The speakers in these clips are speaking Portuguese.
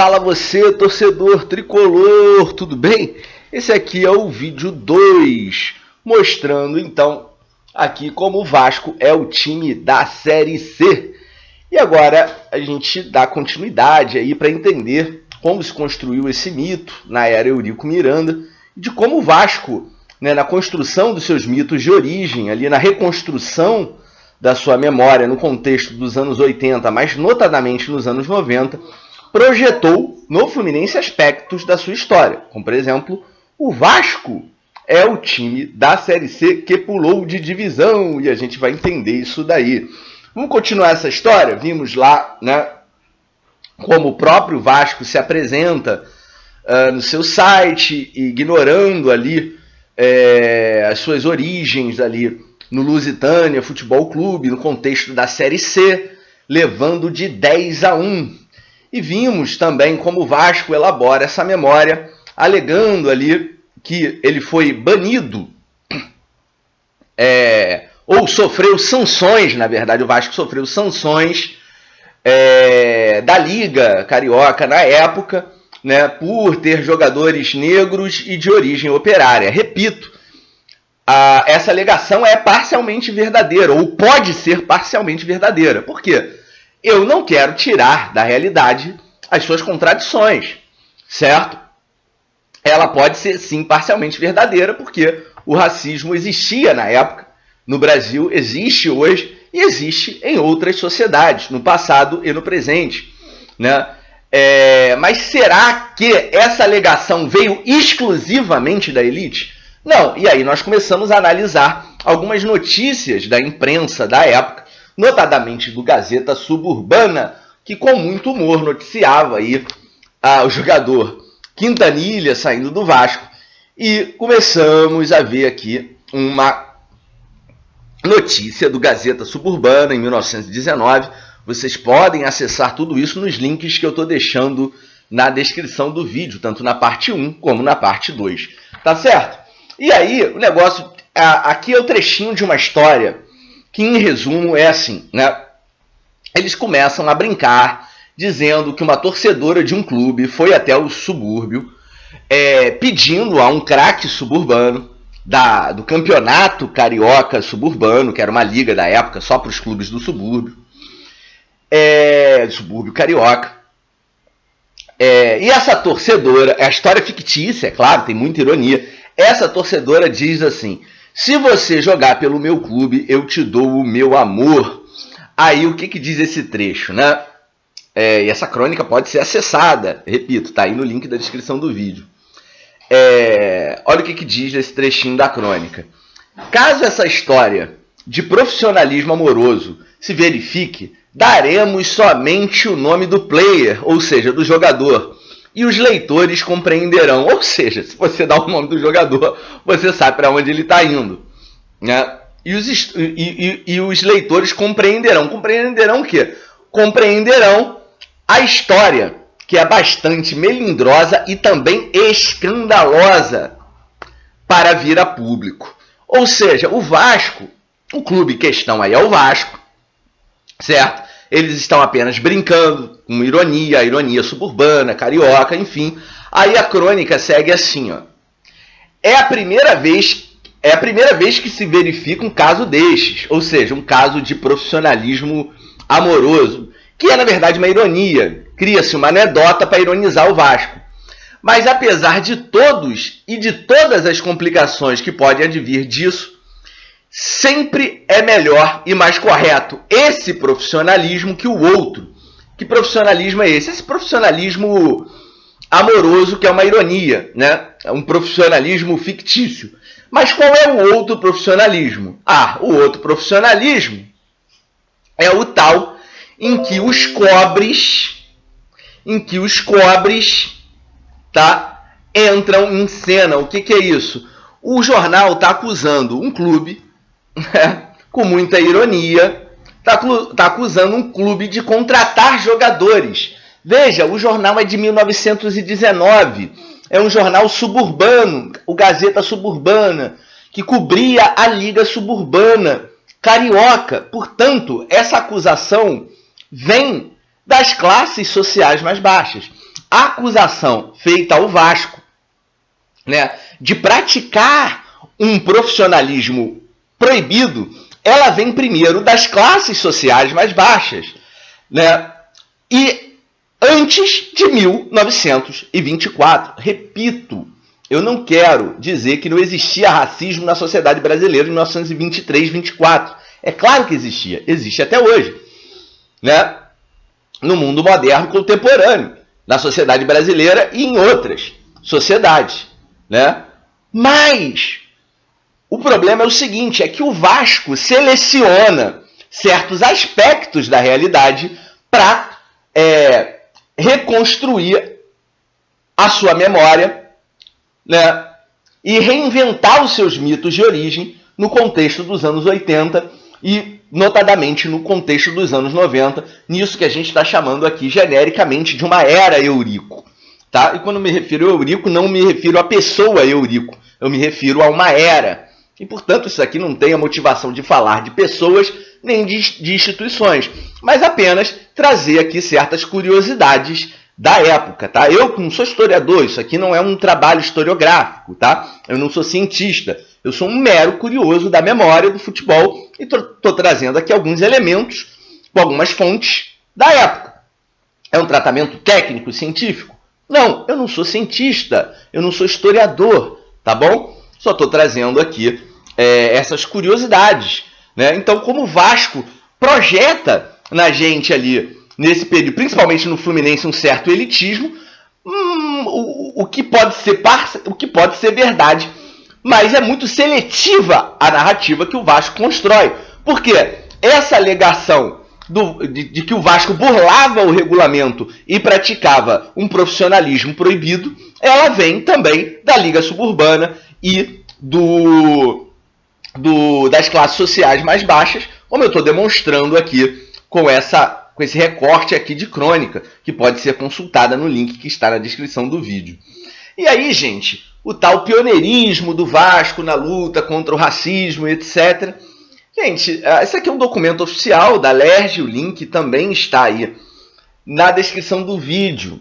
Fala você, torcedor tricolor, tudo bem? Esse aqui é o vídeo 2, mostrando então aqui como o Vasco é o time da Série C. E agora a gente dá continuidade aí para entender como se construiu esse mito na era Eurico Miranda, de como o Vasco, na construção dos seus mitos de origem, ali na reconstrução da sua memória no contexto dos anos 80, mas notadamente nos anos 90, projetou no Fluminense aspectos da sua história, como por exemplo, o Vasco é o time da Série C que pulou de divisão, e a gente vai entender isso daí. Vamos continuar essa história? Vimos lá, como o próprio Vasco se apresenta no seu site, ignorando ali as suas origens ali no Lusitânia Futebol Clube, no contexto da Série C, levando de 10-1. E vimos também como o Vasco elabora essa memória, alegando ali que ele foi banido, ou sofreu sanções, na verdade o Vasco sofreu sanções da Liga Carioca na época, por ter jogadores negros e de origem operária. Repito, essa alegação é parcialmente verdadeira, ou pode ser parcialmente verdadeira. Por quê? Eu não quero tirar da realidade as suas contradições, certo? Ela pode ser, sim, parcialmente verdadeira, porque o racismo existia na época, no Brasil, existe hoje e existe em outras sociedades, no passado e no presente, mas será que essa alegação veio exclusivamente da elite? Não, e aí nós começamos a analisar algumas notícias da imprensa da época, notadamente do Gazeta Suburbana, que com muito humor noticiava aí o jogador Quintanilha saindo do Vasco, e começamos a ver aqui uma notícia do Gazeta Suburbana em 1919. Vocês podem acessar tudo isso nos links que eu estou deixando na descrição do vídeo, tanto na parte 1 como na parte 2, tá certo? E aí, o negócio, aqui é o trechinho de uma história que, em resumo, é assim, Eles começam a brincar, dizendo que uma torcedora de um clube foi até o subúrbio, pedindo a um craque suburbano, do campeonato carioca suburbano, que era uma liga da época só para os clubes do subúrbio, subúrbio carioca. E essa torcedora, a história é fictícia, é claro, tem muita ironia. Essa torcedora diz assim: se você jogar pelo meu clube, eu te dou o meu amor. Aí o que diz esse trecho, e essa crônica pode ser acessada, repito, tá aí no link da descrição do vídeo. Olha o que diz esse trechinho da crônica. Caso essa história de profissionalismo amoroso se verifique, daremos somente o nome do player, ou seja, do jogador, e os leitores compreenderão. Ou seja, se você dá o nome do jogador, você sabe para onde ele está indo, E os leitores compreenderão. Compreenderão o quê? Compreenderão a história, que é bastante melindrosa e também escandalosa para vir a público. Ou seja, o Vasco, o clube em questão aí é o Vasco, certo? Eles estão apenas brincando, com ironia, a ironia suburbana, carioca, enfim. Aí a crônica segue assim, É a primeira vez que se verifica um caso destes, ou seja, um caso de profissionalismo amoroso, que é na verdade uma ironia. Cria-se uma anedota para ironizar o Vasco. Mas apesar de todos e de todas as complicações que podem advir disso, sempre é melhor e mais correto esse profissionalismo que o outro. Que profissionalismo é esse? Esse profissionalismo amoroso, que é uma ironia, É um profissionalismo fictício. Mas qual é o outro profissionalismo? O outro profissionalismo é o tal em que os cobres entram em cena. O que é isso? O jornal está acusando um clube, com muita ironia, está acusando um clube de contratar jogadores. Veja, o jornal é de 1919, é um jornal suburbano, o Gazeta Suburbana, que cobria a Liga Suburbana Carioca. Portanto, essa acusação vem das classes sociais mais baixas. a acusação feita ao Vasco, né, de praticar um profissionalismo proibido, ela vem primeiro das classes sociais mais baixas, né, e antes de 1924. Repito, eu não quero dizer que não existia racismo na sociedade brasileira em 1923, 24. É claro que existia, existe até hoje, né? No mundo moderno contemporâneo, na sociedade brasileira e em outras sociedades, né? Mas o problema é o seguinte, é que o Vasco seleciona certos aspectos da realidade para reconstruir a sua memória, né, e reinventar os seus mitos de origem no contexto dos anos 80 e, notadamente, no contexto dos anos 90, nisso que a gente está chamando aqui genericamente de uma era Eurico. Tá? E quando me refiro a Eurico, não me refiro à pessoa Eurico, eu me refiro a uma era. E, portanto, isso aqui não tem a motivação de falar de pessoas nem de instituições, mas apenas trazer aqui certas curiosidades da época, tá? Eu não sou historiador, isso aqui não é um trabalho historiográfico, tá? Eu não sou cientista, eu sou um mero curioso da memória do futebol e estou trazendo aqui alguns elementos com algumas fontes da época. É um tratamento técnico, científico? Não, eu não sou cientista, eu não sou historiador, tá bom? Só estou trazendo aqui essas curiosidades, né? Então, como o Vasco projeta na gente ali, nesse período, principalmente no Fluminense, um certo elitismo, o que pode ser verdade, mas é muito seletiva a narrativa que o Vasco constrói. Por quê? Essa alegação de que o Vasco burlava o regulamento e praticava um profissionalismo proibido, ela vem também da Liga Suburbana e das classes sociais mais baixas, como eu estou demonstrando aqui com esse recorte aqui de crônica, que pode ser consultada no link que está na descrição do vídeo. E aí, gente, o tal pioneirismo do Vasco na luta contra o racismo, etc. Gente, esse aqui é um documento oficial da LERJ, o link também está aí na descrição do vídeo.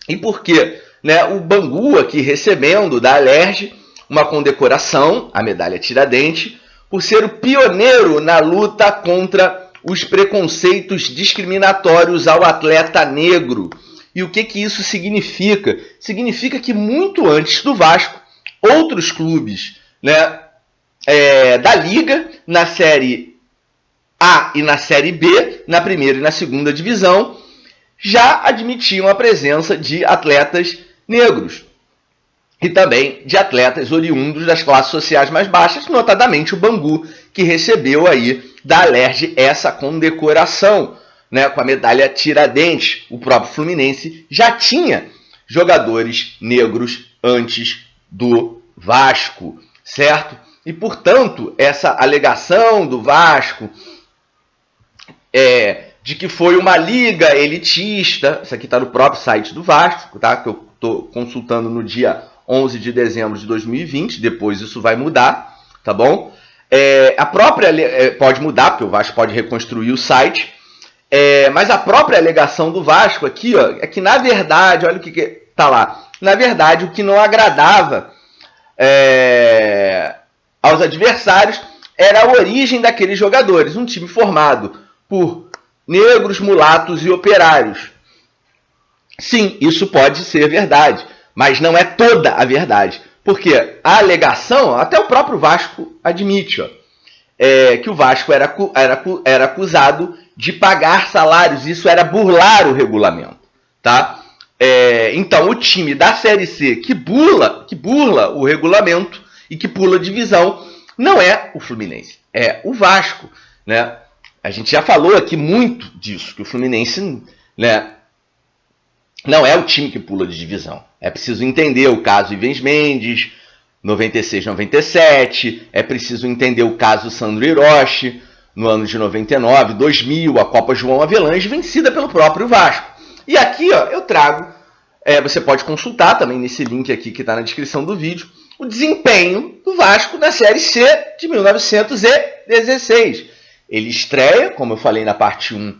E por quê? Né, o Bangu aqui recebendo da LERJ uma condecoração, a medalha Tiradentes, por ser o pioneiro na luta contra os preconceitos discriminatórios ao atleta negro. E o que isso significa? Significa que muito antes do Vasco, outros clubes, né, da Liga, na Série A e na Série B, na primeira e na segunda divisão, já admitiam a presença de atletas negros. E também de atletas oriundos das classes sociais mais baixas, notadamente o Bangu, que recebeu aí da LERJ essa condecoração, né, com a medalha Tiradentes. O próprio Fluminense já tinha jogadores negros antes do Vasco, certo? E, portanto, essa alegação do Vasco de que foi uma liga elitista, isso aqui está no próprio site do Vasco, tá, que eu estou consultando no dia 11 de dezembro de 2020, depois isso vai mudar, tá bom? A própria pode mudar, porque o Vasco pode reconstruir o site, mas a própria alegação do Vasco aqui, ó, é que, na verdade, olha o que está lá, na verdade, o que não agradava aos adversários era a origem daqueles jogadores, um time formado por negros, mulatos e operários. Sim, isso pode ser verdade, mas não é toda a verdade, porque a alegação, até o próprio Vasco admite, ó, que o Vasco era acusado de pagar salários, isso era burlar o regulamento, tá? Então, o time da Série C que burla o regulamento e que pula a divisão não é o Fluminense, é o Vasco, né? A gente já falou aqui muito disso, que o Fluminense, né, não é o time que pula de divisão. É preciso entender o caso Ivens Mendes, 96-97, é preciso entender o caso Sandro Hiroshi, no ano de 99, 2000, a Copa João Avelange, vencida pelo próprio Vasco. E aqui, ó, eu trago, você pode consultar também nesse link aqui que está na descrição do vídeo, o desempenho do Vasco na Série C de 1916. Ele estreia, como eu falei na parte 1,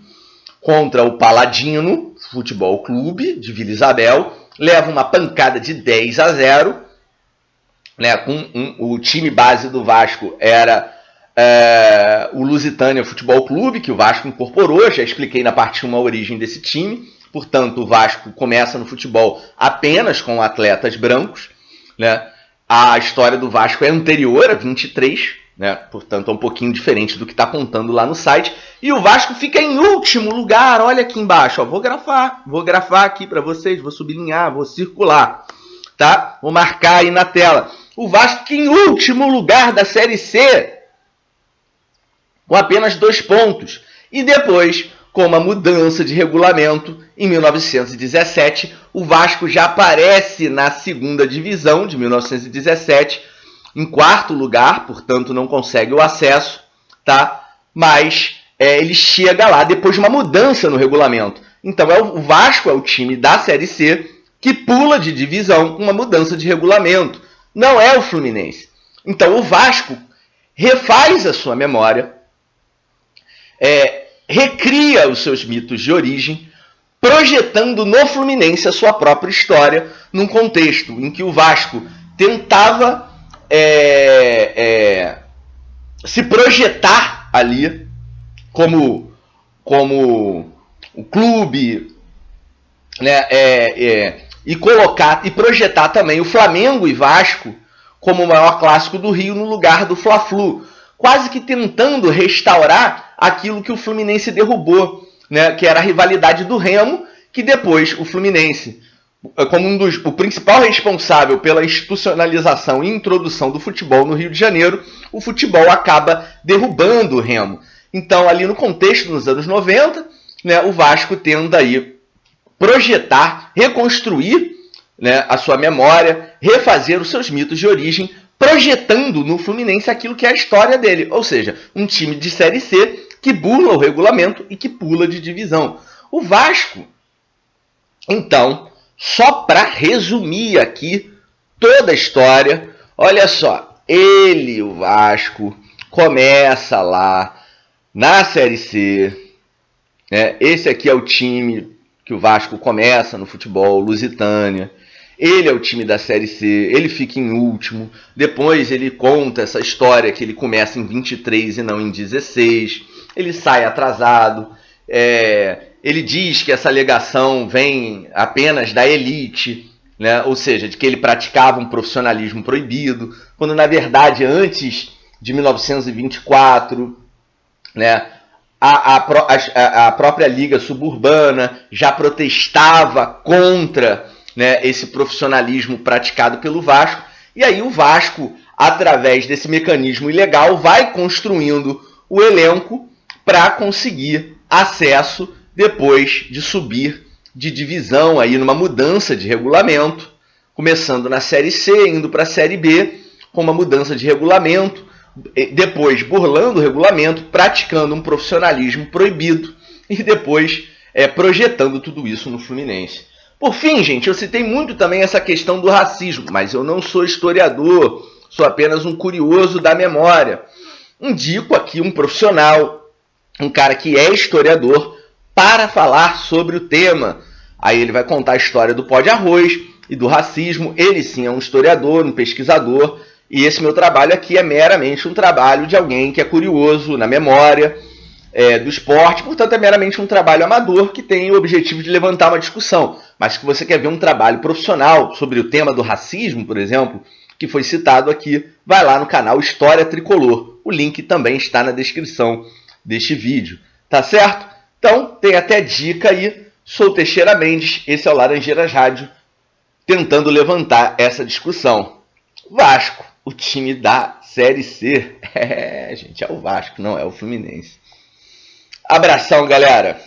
contra o Paladino, Futebol Clube de Vila Isabel, leva uma pancada de 10-0, né? O time base do Vasco era o Lusitânia Futebol Clube, que o Vasco incorporou. Já expliquei na parte 1 a origem desse time. Portanto, o Vasco começa no futebol apenas com atletas brancos, né? A história do Vasco é anterior a 23, né? Portanto, é um pouquinho diferente do que está contando lá no site. E o Vasco fica em último lugar. Olha aqui embaixo, ó. Vou grafar aqui para vocês, vou sublinhar, vou circular, tá? Vou marcar aí na tela. O Vasco fica em último lugar da Série C, com apenas 2 pontos. E depois, com uma mudança de regulamento, em 1917, o Vasco já aparece na segunda divisão de 1917, em 4º lugar, portanto não consegue o acesso, tá? Mas ele chega lá depois de uma mudança no regulamento. Então o Vasco é o time da Série C que pula de divisão com uma mudança de regulamento. Não é o Fluminense. Então o Vasco refaz a sua memória, recria os seus mitos de origem, projetando no Fluminense a sua própria história, num contexto em que o Vasco tentava se projetar ali como o clube, né, e projetar também o Flamengo e Vasco como o maior clássico do Rio no lugar do Fla-Flu, quase que tentando restaurar aquilo que o Fluminense derrubou, né, que era a rivalidade do Remo, que depois o Fluminense, como o principal responsável pela institucionalização e introdução do futebol no Rio de Janeiro, o futebol acaba derrubando o Remo. Então, ali no contexto dos anos 90, né, o Vasco tenta aí projetar, reconstruir, né, a sua memória, refazer os seus mitos de origem, projetando no Fluminense aquilo que é a história dele. Ou seja, um time de Série C que burla o regulamento e que pula de divisão. O Vasco, então, só para resumir aqui toda a história, olha só, o Vasco, começa lá na Série C, né? Esse aqui é o time que o Vasco começa no futebol, Lusitânia. Ele é o time da Série C, ele fica em último, depois ele conta essa história que ele começa em 23 e não em 16, ele sai atrasado, ele diz que essa alegação vem apenas da elite, né? Ou seja, de que ele praticava um profissionalismo proibido, quando na verdade antes de 1924, né, a própria Liga Suburbana já protestava contra, né, esse profissionalismo praticado pelo Vasco, e aí o Vasco, através desse mecanismo ilegal, vai construindo o elenco para conseguir acesso depois de subir de divisão, aí numa mudança de regulamento, começando na Série C, indo para a Série B, com uma mudança de regulamento, depois burlando o regulamento, praticando um profissionalismo proibido e depois projetando tudo isso no Fluminense. Por fim, gente, eu citei muito também essa questão do racismo, mas eu não sou historiador, sou apenas um curioso da memória. Indico aqui um profissional, um cara que é historiador, para falar sobre o tema. Aí ele vai contar a história do pó de arroz e do racismo. Ele sim é um historiador, um pesquisador, e esse meu trabalho aqui é meramente um trabalho de alguém que é curioso na memória do esporte, portanto é meramente um trabalho amador que tem o objetivo de levantar uma discussão. Mas se você quer ver um trabalho profissional sobre o tema do racismo, por exemplo, que foi citado aqui, vai lá no canal História Tricolor. O link também está na descrição deste vídeo, tá certo? Então tem até dica aí. Sou Teixeira Mendes, esse é o Laranjeiras Rádio, tentando levantar essa discussão. Vasco, o time da Série C. Gente, é o Vasco, não é o Fluminense. Abração, galera!